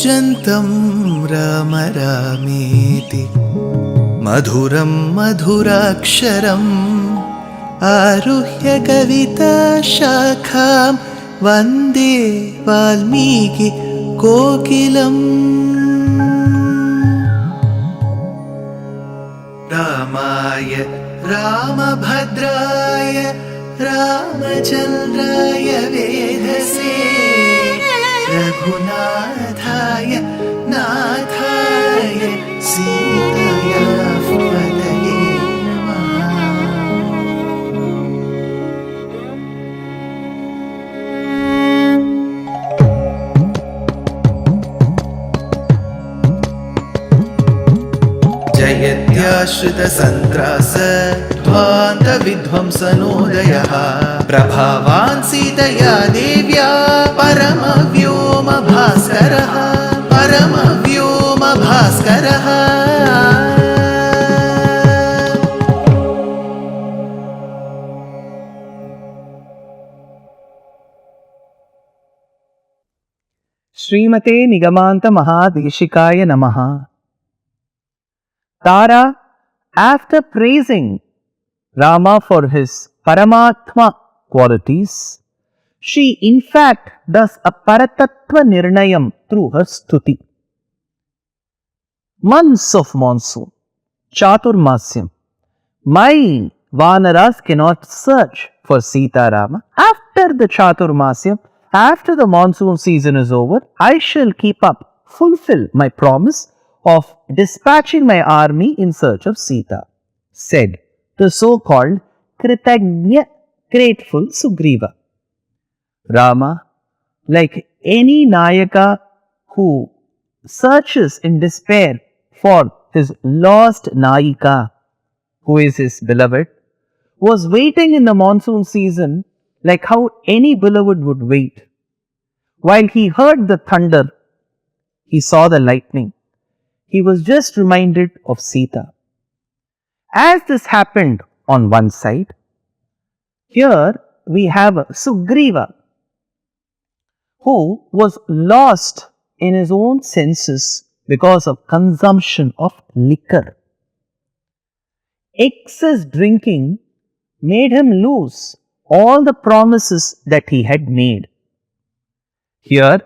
कूजन्तं राम रामेति मधुरं मधुराक्षरम् आरुह्य कविताशाखां वन्दे वाल्मीकि कोकिलम्। रामाय रामभद्राय रामचन्द्राय वेधसे रघुनाथाय नाथाय सीताया पतये नमः। जयत्याश्रितसन्त्रास ध्वान्तविध्वंसनोदयः प्रभावान् सीतया देव्या परमव्योमभास्करः परमव्योमभास्करः। श्रीमते निगमान्त महादेशिकाय नमः। Tara, after praising Rama for his Paramatma qualities, she in fact does a Paratattva Nirnayam through her stuti. Months of monsoon, Chaturmasyam, my Vanaras cannot search for Sita Rama. After the Chaturmasyam, after the monsoon season is over, I shall fulfill my promise of dispatching my army in search of Sita, said the so-called Kritagnya, grateful Sugriva. Rama, like any Nayaka who searches in despair for his lost Nayika, who is his beloved, was waiting in the monsoon season like how any beloved would wait. While he heard the thunder, he saw the lightning. He was just reminded of Sita. As this happened on one side, here we have Sugriva, who was lost in his own senses because of consumption of liquor. Excess drinking made him lose all the promises that he had made. Here,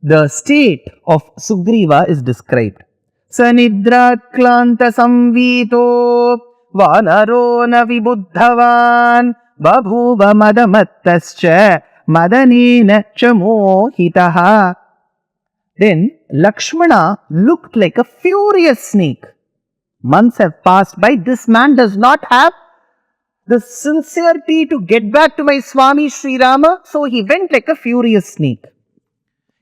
the state of Sugriva is described. Sanidra-klanta samvito vanaro na vibuddhavan babhuva madamattascha madanena cha mohitaha. Then Lakshmana looked like a furious snake. Months have passed by. This man does not have the sincerity to get back to my Swami Sri Rama, so he went like a furious snake.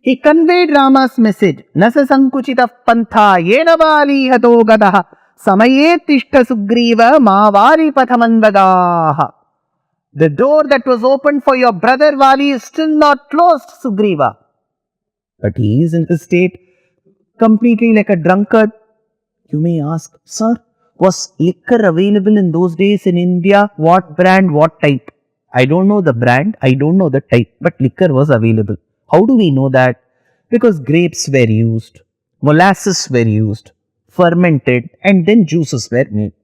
He conveyed Rama's message. Nasa sankuchita pantha yena vali hato gataha samaye tishta Sugriva mavari pathamanvagaha. The door that was opened for your brother Vali is still not closed, Sugriva. But he is in a state completely like a drunkard. You may ask, sir, was liquor available in those days in India? What brand, what type? I don't know the brand, I don't know the type, but liquor was available. How do we know that? Because grapes were used, molasses were used, fermented, and then juices were made.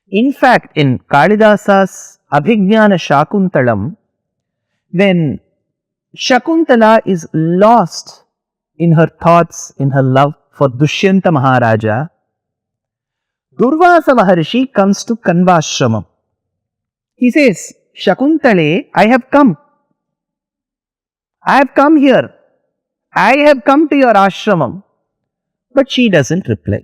In fact, in Kalidasa's Abhignana Shakuntalam, when Shakuntala is lost in her thoughts, in her love for Dushyanta Maharaja, Durvasa Maharshi comes to Kanvashramam. He says, Shakuntale, I have come here. I have come to your ashramam. But she doesn't reply.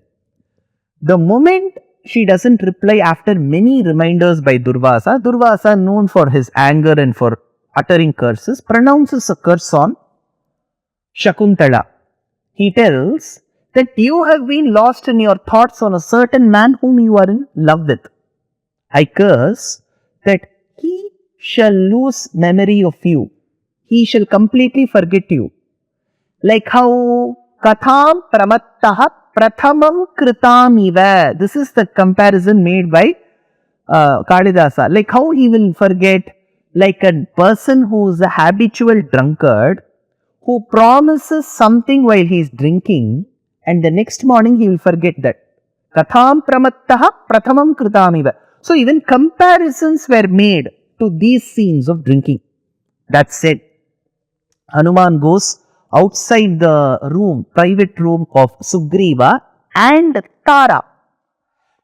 The moment she doesn't reply after many reminders by Durvasa, Durvasa, known for his anger and for uttering curses, pronounces a curse on Shakuntala. He tells that you have been lost in your thoughts on a certain man whom you are in love with. I curse that he shall lose memory of you. He shall completely forget you. Like how katham pramattaha prathamam kritam iva. This is the comparison made by Kalidasa. Like how he will forget, like a person who is a habitual drunkard, who promises something while he is drinking and the next morning he will forget that. Katham pramattaha prathamam kritamiva. So even comparisons were made to these scenes of drinking. That said, Hanuman goes outside the room, private room of Sugriva and Tara.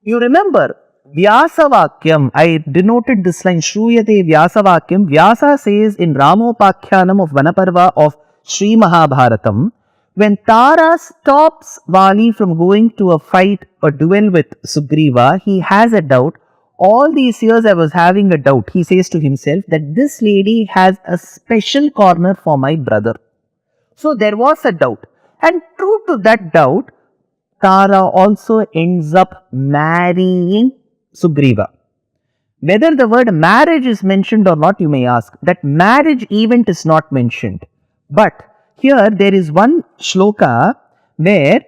You remember Vyasavakyam, I denoted this line, Shruyate Vyasavakyam. Vyasa says in Ramopakhyanam of Vanaparva of Sri Mahabharatam, when Tara stops Vali from going to a fight or duel with Sugriva, he has a doubt. All these years I was having a doubt. He says to himself that this lady has a special corner for my brother. So there was a doubt. And true to that doubt, Tara also ends up marrying Sugriva. Whether the word marriage is mentioned or not, you may ask. That marriage event is not mentioned. But here there is one shloka where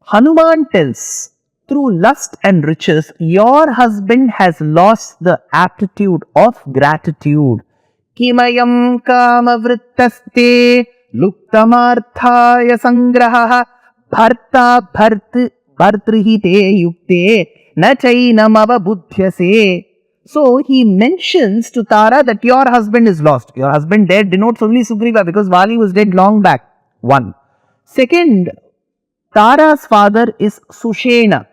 Hanuman tells, through lust and riches, your husband has lost the aptitude of gratitude. Kimayam kama vrittaste luktamarthaya sangraha bharta bhartrihite yukte na chainamava buddhyase. So he mentions to Tara that your husband is lost. Your husband dead denotes only Sugriva because Vali was dead long back. One. Second, Tara's father is Sushena.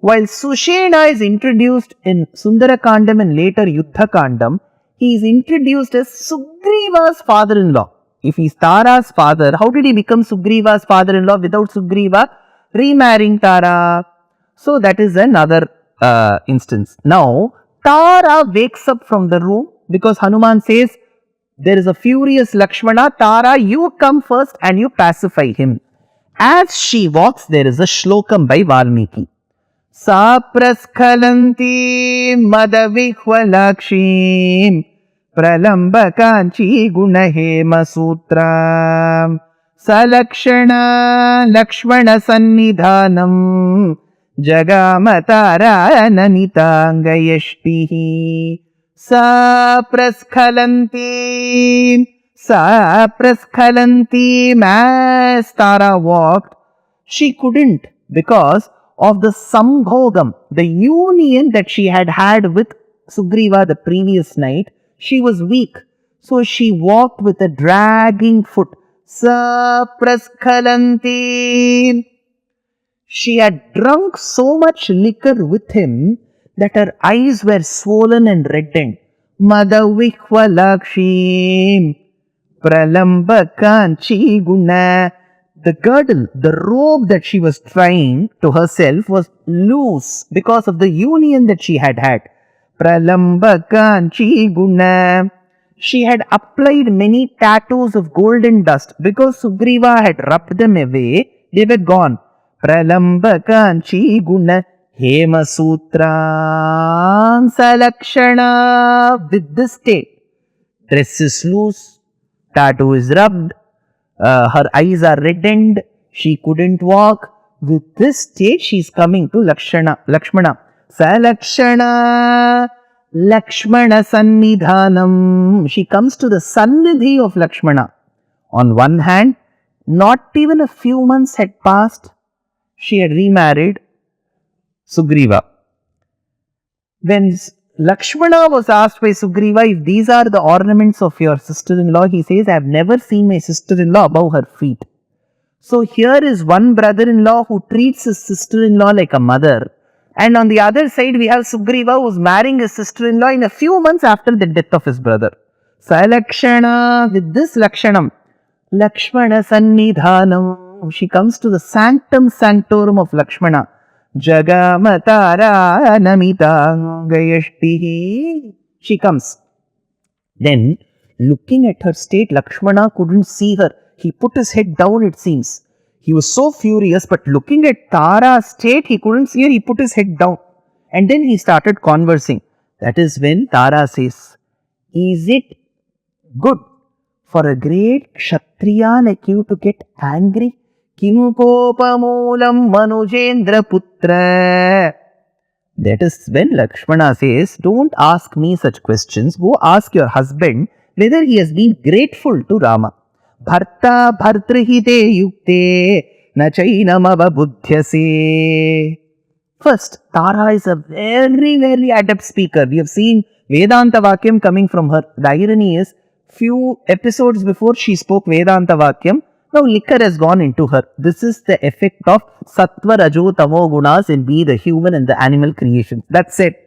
While Sushena is introduced in Sundara Kandam and later Yuddha Kandam, he is introduced as Sugriva's father-in-law. If he is Tara's father, how did he become Sugriva's father-in-law without Sugriva remarrying Tara? So that is another instance. Now, Tara wakes up from the room because Hanuman says, there is a furious Lakshmana. Tara, you come first and you pacify him. As she walks, there is a shlokam by Valmiki. Sa praskhalanti madavihvalakshim pralambakanchi gunahema sutra salakshana lakshmana sannidhanam jagamatara nanitangayashtihi. Sa praskhalanti. As Tara walked, she couldn't because of the sambhogam, the union that she had had with Sugriva the previous night. She was weak, so she walked with a dragging foot. Sa praskhalanti. She had drunk so much liquor with him that her eyes were swollen and reddened. Madavihvalakshim pralambakanchi guna. The girdle, the robe that she was trying to herself was loose because of the union that she had had. Pralambakanchi guna. She had applied many tattoos of golden dust because Sugriva had rubbed them away. They were gone. Pralambakanchi guna hema sutran salakshana. With this state, dress is loose, tattoo is rubbed, her eyes are reddened, she couldn't walk. With this state, she is coming to Lakshmana. Salakshana Lakshmana sannidhanam. She comes to the sannidhi of Lakshmana. On one hand, not even a few months had passed, she had remarried Sugriva. When Lakshmana was asked by Sugriva if these are the ornaments of your sister-in-law, he says, I have never seen my sister-in-law above her feet. So here is one brother-in-law who treats his sister-in-law like a mother. And on the other side, we have Sugriva who is marrying his sister-in-law in a few months after the death of his brother. Salakshana, with this Lakshanam, Lakshmana sannidhanam. She comes to the sanctum sanctorum of Lakshmana. Jagamatara namitangayashtihi. She comes. Then, looking at her state, Lakshmana couldn't see her. He put his head down, it seems. He was so furious, but looking at Tara's state, he couldn't see her. He put his head down. And then he started conversing. That is when Tara says, is it good for a great Kshatriya like you to get angry? Kim kopamulam manujendra putra. That is when Lakshmana says, don't ask me such questions. Go ask your husband whether he has been grateful to Rama. Bharta bhartrihite yukte na chainamava buddhyase. First, Tara is a very, very adept speaker. We have seen Vedanta Vakyam coming from her. The irony is, few episodes before she spoke Vedanta Vakyam, now liquor has gone into her. This is the effect of Sattva, Rajo, Tamo gunas in we, the human and the animal creation. That's it.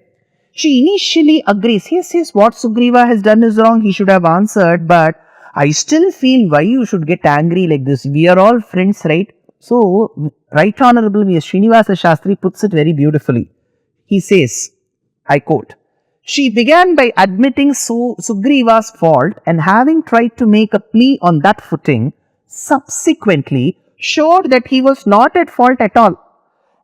She initially agrees. Yes, what Sugriva has done is wrong. He should have answered. But I still feel why you should get angry like this. We are all friends, right? So, Right Honorable V.S. Srinivasa Shastri puts it very beautifully. He says, I quote, she began by admitting Sugriva's fault and having tried to make a plea on that footing, subsequently showed that he was not at fault at all,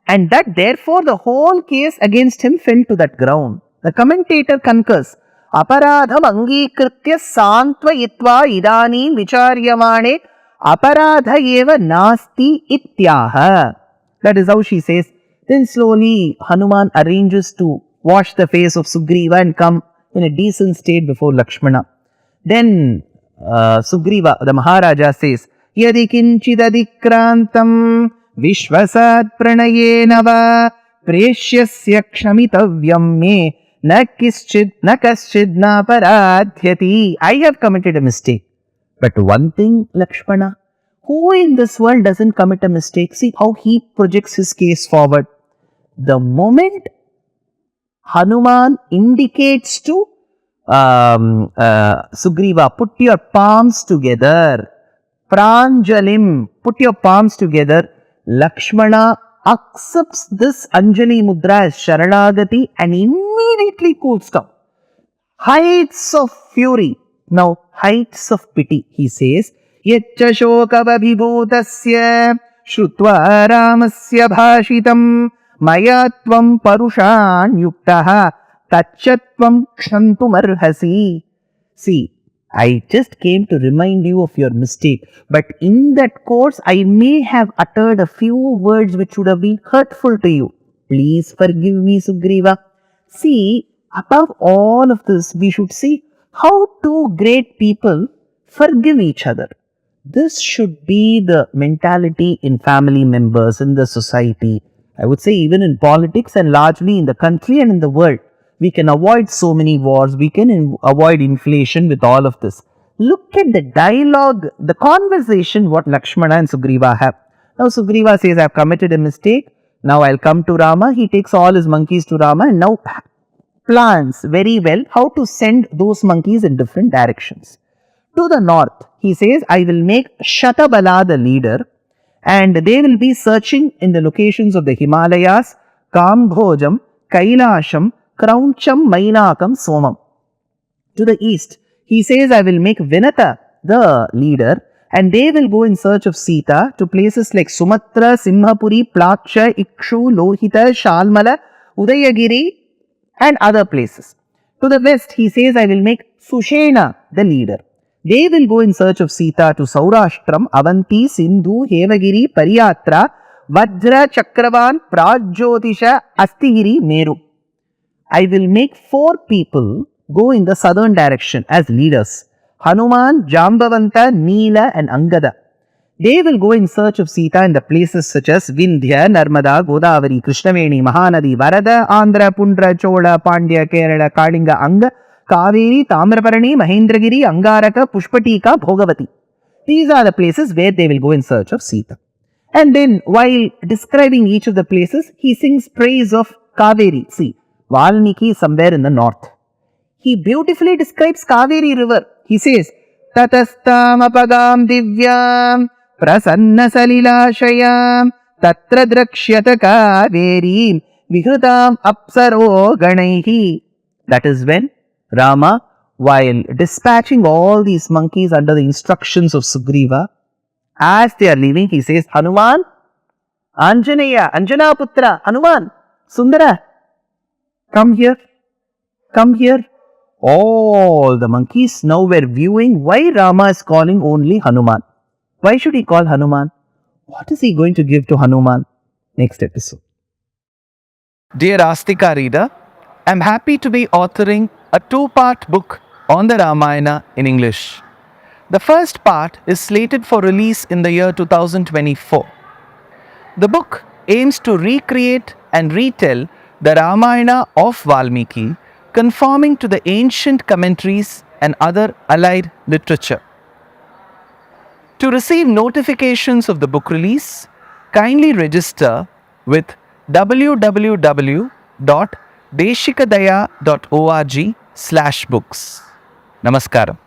and that therefore the whole case against him fell to that ground. The commentator concurs, Aparadham angikritya santvayitva idanim vicharyamane aparadha eva nasti ityaha. That is how she says. Then slowly Hanuman arranges to wash the face of Sugriva and come in a decent state before Lakshmana. Then Sugriva, the Maharaja, says, Yadi kinchidadikrantam vishvasat pranayena va preshyasya kshamitavyam me na kaschid na paradhyati. I have committed a mistake. But one thing, Lakshmana, who in this world doesn't commit a mistake? See how he projects his case forward. The moment Hanuman indicates to Sugriva, put your palms together. Pranjalim, put your palms together. Lakshmana accepts this Anjali Mudra as Sharanagati and immediately cools down. Heights of fury, now heights of pity, he says, Yaccha shokavabhibhutasya shrutva ramasya bhashitam mayatvam parushan yuktaha tachatvam kshantumarhasi. See, I just came to remind you of your mistake, but in that course I may have uttered a few words which would have been hurtful to you. Please forgive me, Sugriva. See, above all of this, we should see how two great people forgive each other. This should be the mentality in family members, in the society. I would say even in politics and largely in the country and in the world. We can avoid so many wars. We can avoid inflation with all of this. Look at the dialogue, the conversation what Lakshmana and Sugriva have. Now Sugriva says, I have committed a mistake. Now I'll come to Rama. He takes all his monkeys to Rama and now plans very well how to send those monkeys in different directions. To the north, he says, I will make Shatabala the leader and they will be searching in the locations of the Himalayas, Kambhojam, Kailasham, Krauncham, Mainakam, Somam. To the east, he says, I will make Vinata the leader and they will go in search of Sita to places like Sumatra, Simhapuri, Plaksha, Ikshu, Lohita, Shalmala, Udayagiri and other places. To the west, he says, I will make Sushena the leader. They will go in search of Sita to Saurashtram, Avanti, Sindhu, Hevagiri, Pariyatra, Vajra, Chakravan, Prajyotisha, Astigiri, Meru. I will make 4 people go in the southern direction as leaders. Hanuman, Jambavanta, Neela and Angada. They will go in search of Sita in the places such as Vindhya, Narmada, Godavari, Krishnaveni, Mahanadi, Varada, Andhra, Pundra, Chola, Pandya, Kerala, Kalinga, Anga, Kaveri, Tamraparani, Mahendragiri, Angaraka, Pushpatika, Bhogavati. These are the places where they will go in search of Sita. And then while describing each of the places, he sings praise of Kaveri. See, Valmiki is somewhere in the north. He beautifully describes Kaveri river. He says, Tatastam apagam divyam prasanna salilashayam tatra drakshyata Kaveri vihrutam apsaro ganaihi. That is when Rama, while dispatching all these monkeys under the instructions of Sugriva, as they are leaving, he says, Hanuman, Anjaneya, Anjana Putra, Hanuman, Sundara, come here, come here. All the monkeys now were viewing why Rama is calling only Hanuman. Why should he call Hanuman? What is he going to give to Hanuman? Next episode. Dear Astika reader, I am happy to be authoring a 2-part book on the Ramayana in English. The first part is slated for release in the year 2024. The book aims to recreate and retell the Ramayana of Valmiki, conforming to the ancient commentaries and other allied literature. To receive notifications of the book release, kindly register with www.deshikadaya.org/books. Namaskaram.